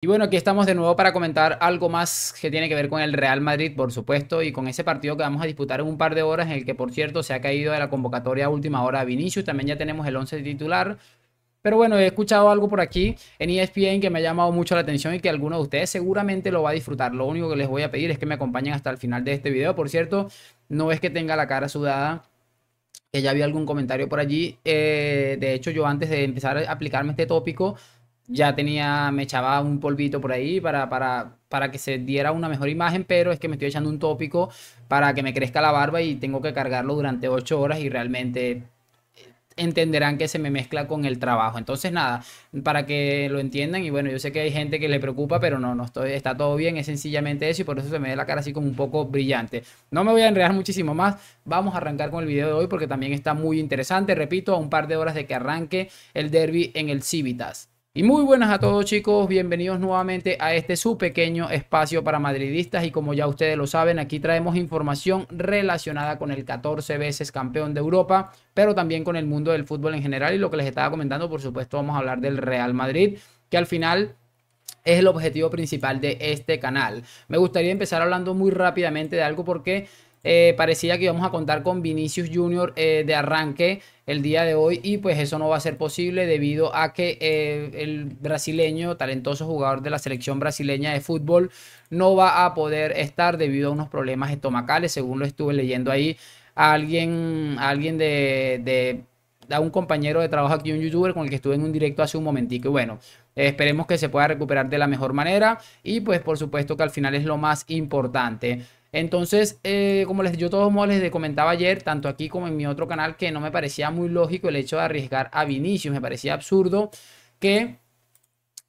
Y bueno, aquí estamos de nuevo para comentar algo más que tiene que ver con el Real Madrid, por supuesto, y con ese partido que vamos a disputar en un par de horas, en el que, por cierto, se ha caído de la convocatoria a última hora a Vinicius. También ya tenemos el 11 titular. Pero bueno, he escuchado algo por aquí en ESPN que me ha llamado mucho la atención y que alguno de ustedes seguramente lo va a disfrutar. Lo único que les voy a pedir es que me acompañen hasta el final de este video. Por cierto, no es que tenga la cara sudada, que ya había algún comentario por allí. De hecho, yo antes de empezar a aplicarme este tópico, ya tenía, me echaba un polvito por ahí para que se diera una mejor imagen, pero es que me estoy echando un tópico para que me crezca la barba y tengo que cargarlo durante 8 horas y realmente entenderán que se me mezcla con el trabajo. Entonces, nada, para que lo entiendan, y bueno, yo sé que hay gente que le preocupa, pero no estoy, está todo bien, es sencillamente eso, y por eso se me ve la cara así como un poco brillante. No me voy a enredar muchísimo más, vamos a arrancar con el video de hoy porque también está muy interesante, repito, a un par de horas de que arranque el derby en el Civitas. Y muy buenas a todos, chicos, bienvenidos nuevamente a este su pequeño espacio para madridistas, y como ya ustedes lo saben, aquí traemos información relacionada con el 14 veces campeón de Europa, pero también con el mundo del fútbol en general. Y lo que les estaba comentando, por supuesto, vamos a hablar del Real Madrid, que al final es el objetivo principal de este canal. Me gustaría empezar hablando muy rápidamente de algo porque parecía que íbamos a contar con Vinicius Junior de arranque el día de hoy, y pues eso no va a ser posible debido a que el brasileño, talentoso jugador de la selección brasileña de fútbol, no va a poder estar debido a unos problemas estomacales, según lo estuve leyendo ahí. A alguien a un compañero de trabajo aquí, un youtuber con el que estuve en un directo hace un momentico. Y bueno, esperemos que se pueda recuperar de la mejor manera, y pues por supuesto que al final es lo más importante. Entonces, como yo de todos modos les comentaba ayer, tanto aquí como en mi otro canal, que no me parecía muy lógico el hecho de arriesgar a Vinicius. Me parecía absurdo que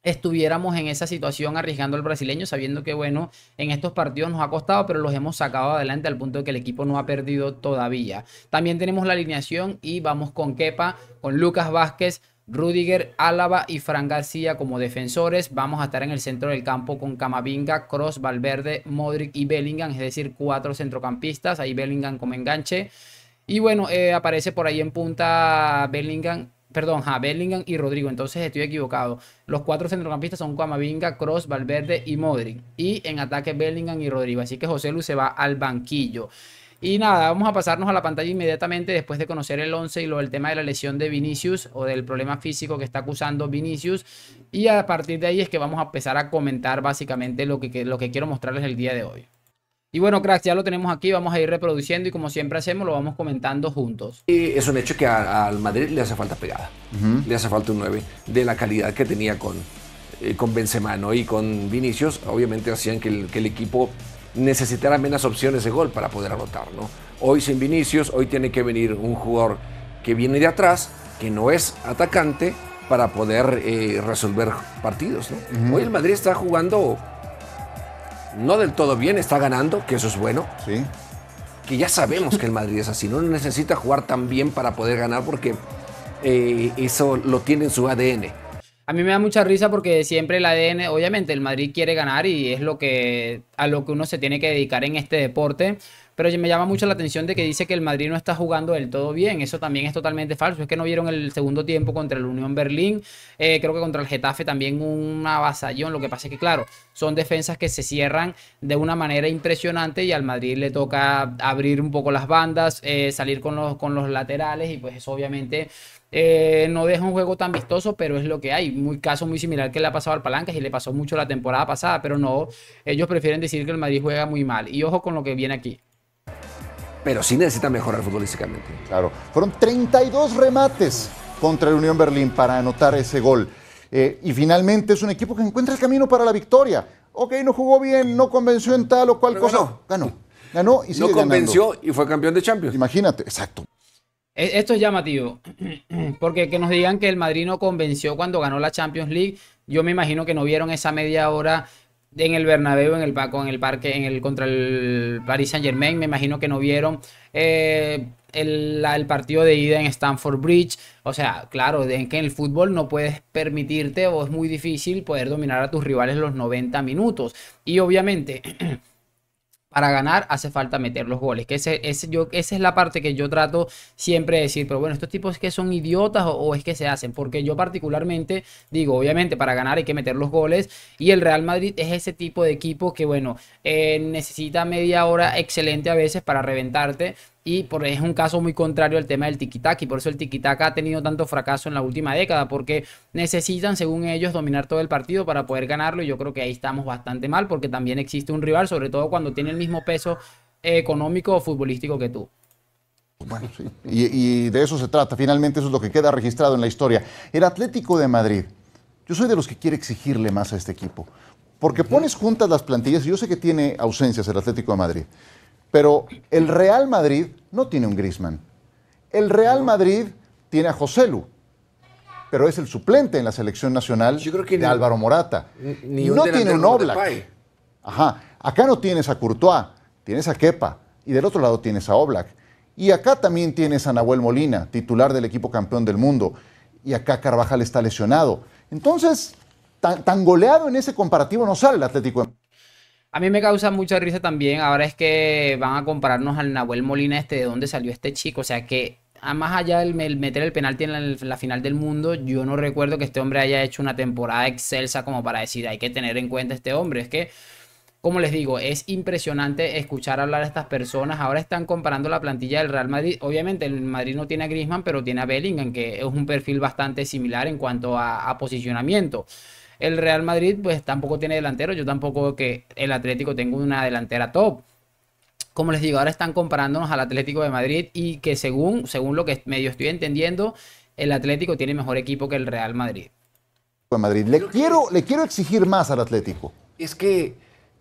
estuviéramos en esa situación arriesgando al brasileño, sabiendo que, bueno, en estos partidos nos ha costado, pero los hemos sacado adelante al punto de que el equipo no ha perdido todavía. También tenemos la alineación y vamos con Kepa, con Lucas Vázquez, Rudiger, Álava y Fran García como defensores. Vamos a estar en el centro del campo con Camavinga, Kroos, Valverde, Modric y Bellingham, es decir, 4 centrocampistas. Ahí Bellingham como enganche. Y bueno, aparece por ahí en punta Bellingham, perdón, Bellingham y Rodrigo. Entonces estoy equivocado. Los 4 centrocampistas son Camavinga, Kroos, Valverde y Modric. Y en ataque Bellingham y Rodrigo. Así que José Lu se va al banquillo. Y nada, vamos a pasarnos a la pantalla inmediatamente después de conocer el 11 y lo del tema de la lesión de Vinicius, o del problema físico que está acusando Vinicius. Y a partir de ahí es que vamos a empezar a comentar básicamente lo que quiero mostrarles el día de hoy. Y bueno, cracks, ya lo tenemos aquí, vamos a ir reproduciendo y como siempre hacemos, lo vamos comentando juntos. Y es un hecho que al Madrid le hace falta pegada. Le hace falta un 9 de la calidad que tenía con Benzema, ¿no? Y con Vinicius, obviamente hacían que el equipo necesitara menos opciones de gol para poder anotar, ¿no? Hoy sin Vinicius, hoy tiene que venir un jugador que viene de atrás, que no es atacante, para poder resolver partidos, ¿no? Hoy el Madrid está jugando no del todo bien, está ganando, que eso es bueno. Sí. Que ya sabemos que el Madrid es así, no necesita jugar tan bien para poder ganar, porque eso lo tiene en su ADN. A mí me da mucha risa porque siempre el ADN, obviamente el Madrid quiere ganar y es a lo que uno se tiene que dedicar en este deporte, pero me llama mucho la atención de que dice que el Madrid no está jugando del todo bien. Eso también es totalmente falso. Es que no vieron el segundo tiempo contra el Unión Berlín, creo que contra el Getafe también un avasallón. Lo que pasa es que, claro, son defensas que se cierran de una manera impresionante y al Madrid le toca abrir un poco las bandas, salir con los laterales, y pues eso obviamente no deja un juego tan vistoso, pero es lo que hay. Caso muy similar que le ha pasado al Palancas y le pasó mucho la temporada pasada, pero no, ellos prefieren decir que el Madrid juega muy mal. Y ojo con lo que viene aquí. Pero sí necesita mejorar futbolísticamente. Claro, fueron 32 remates contra el Unión Berlín para anotar ese gol. Y finalmente es un equipo que encuentra el camino para la victoria. Ok, no jugó bien, no convenció en tal o cual pero cosa. Ganó y sigue no convenció ganando. Y fue campeón de Champions. Imagínate, exacto. Esto es llamativo, porque que nos digan que el Madrid no convenció cuando ganó la Champions League, yo me imagino que no vieron esa media hora en el Bernabéu, contra el Paris Saint-Germain. Me imagino que no vieron el partido de ida en Stamford Bridge. O sea, claro, en que en el fútbol no puedes permitirte, o es muy difícil poder dominar a tus rivales los 90 minutos. Y obviamente para ganar hace falta meter los goles, que esa es la parte que yo trato siempre de decir, pero bueno, estos tipos que son idiotas o es que se hacen, porque yo particularmente digo, obviamente para ganar hay que meter los goles y el Real Madrid es ese tipo de equipo que bueno, necesita media hora excelente a veces para reventarte. Y es un caso muy contrario al tema del tiki-taka y por eso el tiki-taka ha tenido tanto fracaso en la última década porque necesitan, según ellos, dominar todo el partido para poder ganarlo y yo creo que ahí estamos bastante mal porque también existe un rival, sobre todo cuando tiene el mismo peso económico o futbolístico que tú. Bueno, sí. Y de eso se trata. Finalmente eso es lo que queda registrado en la historia. El Atlético de Madrid. Yo soy de los que quiere exigirle más a este equipo. Porque pones juntas las plantillas y yo sé que tiene ausencias el Atlético de Madrid. Pero el Real Madrid no tiene un Griezmann. El Real Madrid tiene a Joselu, pero es el suplente en la selección nacional de Álvaro Morata. Ni no tiene un Oblak. Ajá. Acá no tienes a Courtois, tienes a Kepa y del otro lado tienes a Oblak. Y acá también tienes a Nahuel Molina, titular del equipo campeón del mundo. Y acá Carvajal está lesionado. Entonces, tan goleado en ese comparativo no sale el Atlético de Madrid. A mí me causa mucha risa también, ahora es que van a compararnos al Nahuel Molina de dónde salió este chico, o sea que más allá del meter el penalti en la final del mundo, yo no recuerdo que este hombre haya hecho una temporada excelsa como para decir, hay que tener en cuenta a este hombre, es que, como les digo, es impresionante escuchar hablar a estas personas, ahora están comparando la plantilla del Real Madrid, obviamente el Madrid no tiene a Griezmann, pero tiene a Bellingham, que es un perfil bastante similar en cuanto a posicionamiento. El Real Madrid pues tampoco tiene delantero, yo tampoco veo que el Atlético tenga una delantera top. Como les digo, ahora están comparándonos al Atlético de Madrid y que según lo que medio estoy entendiendo, el Atlético tiene mejor equipo que el Real Madrid. Le quiero exigir más al Atlético. Es que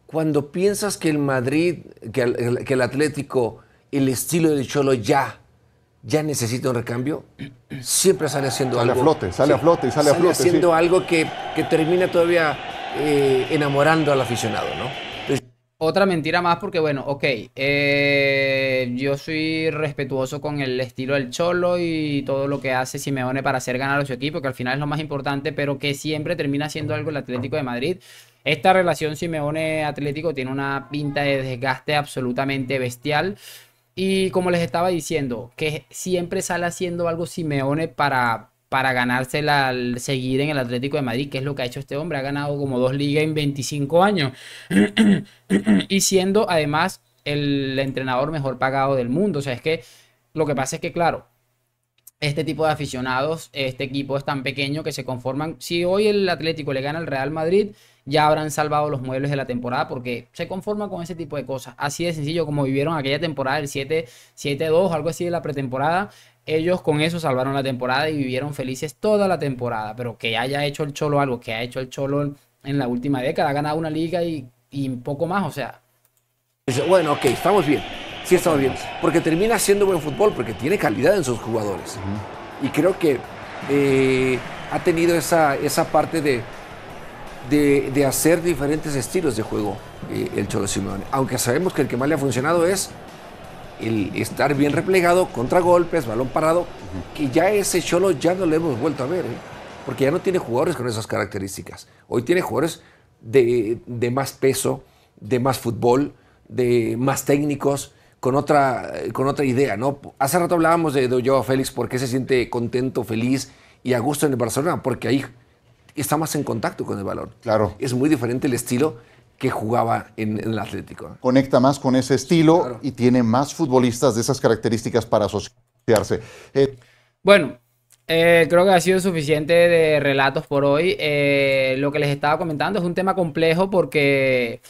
cuando piensas que el Madrid, que el Atlético, el estilo del Cholo ya necesita un recambio, siempre sale haciendo algo. Sale a flote. Sale haciendo algo que termina todavía enamorando al aficionado, ¿no? Entonces, otra mentira más porque, bueno, ok, yo soy respetuoso con el estilo del Cholo y todo lo que hace Simeone para hacer ganar a su equipo, que al final es lo más importante, pero que siempre termina haciendo algo el Atlético de Madrid. Esta relación Simeone-Atlético tiene una pinta de desgaste absolutamente bestial. Y como les estaba diciendo, que siempre sale haciendo algo Simeone para ganársela al seguir en el Atlético de Madrid, que es lo que ha hecho este hombre. Ha ganado como 2 ligas en 25 años. Y siendo además el entrenador mejor pagado del mundo. O sea, es que lo que pasa es que, claro, este tipo de aficionados, este equipo es tan pequeño que se conforman. Si hoy el Atlético le gana al Real Madrid, ya habrán salvado los muebles de la temporada porque se conforma con ese tipo de cosas. Así de sencillo como vivieron aquella temporada del 7-2, algo así de la pretemporada. Ellos con eso salvaron la temporada y vivieron felices toda la temporada. Pero que haya hecho el Cholo algo que ha hecho el Cholo en la última década, ha ganado una liga y poco más, o sea. Bueno, ok, estamos bien. Sí, estamos bien. Porque termina siendo buen fútbol, porque tiene calidad en sus jugadores. Y creo que ha tenido esa parte de hacer diferentes estilos de juego el Cholo Simeone. Aunque sabemos que el que más le ha funcionado es el estar bien replegado, contragolpes, balón parado, que ya ese Cholo ya no lo hemos vuelto a ver, porque ya no tiene jugadores con esas características. Hoy tiene jugadores de más peso, de más fútbol, de más técnicos, con otra idea, ¿no? Hace rato hablábamos de Joao Félix, porque se siente contento, feliz y a gusto en el Barcelona, porque ahí está más en contacto con el balón. Claro. Es muy diferente el estilo que jugaba en el Atlético. Conecta más con ese estilo, claro, y tiene más futbolistas de esas características para asociarse. Bueno, creo que ha sido suficiente de relatos por hoy. Lo que les estaba comentando es un tema complejo porque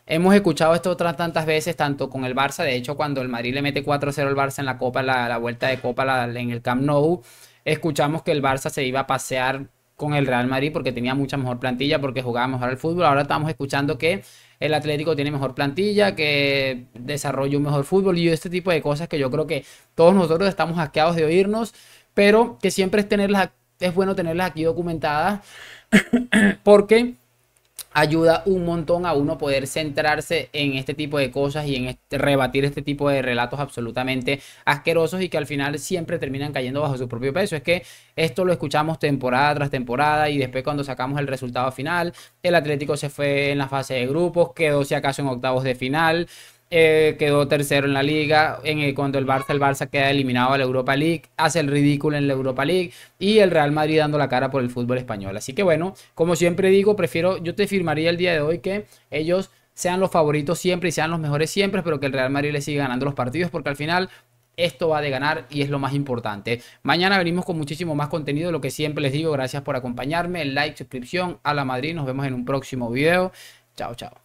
hemos escuchado esto otras tantas veces, tanto con el Barça. De hecho, cuando el Madrid le mete 4-0 al Barça en la Copa, la vuelta de Copa en el Camp Nou, escuchamos que el Barça se iba a pasear con el Real Madrid porque tenía mucha mejor plantilla, porque jugaba mejor al fútbol. Ahora estamos escuchando que el Atlético tiene mejor plantilla, que desarrolla un mejor fútbol y este tipo de cosas que yo creo que todos nosotros estamos asqueados de oírnos, pero que siempre es bueno tenerlas aquí documentadas porque ayuda un montón a uno poder centrarse en este tipo de cosas y en rebatir este tipo de relatos absolutamente asquerosos y que al final siempre terminan cayendo bajo su propio peso. Es que esto lo escuchamos temporada tras temporada y después cuando sacamos el resultado final, el Atlético se fue en la fase de grupos, quedó si acaso en octavos de final. quedó tercero en la liga, cuando el Barça queda eliminado de la Europa League, hace el ridículo en la Europa League, y el Real Madrid dando la cara por el fútbol español. Así que bueno, como siempre digo, yo te firmaría el día de hoy que ellos sean los favoritos siempre y sean los mejores siempre, pero que el Real Madrid le siga ganando los partidos, porque al final esto va de ganar y es lo más importante. Mañana venimos con muchísimo más contenido, lo que siempre les digo. Gracias por acompañarme, like, suscripción a la Madrid. Nos vemos en un próximo video. Chao, chao.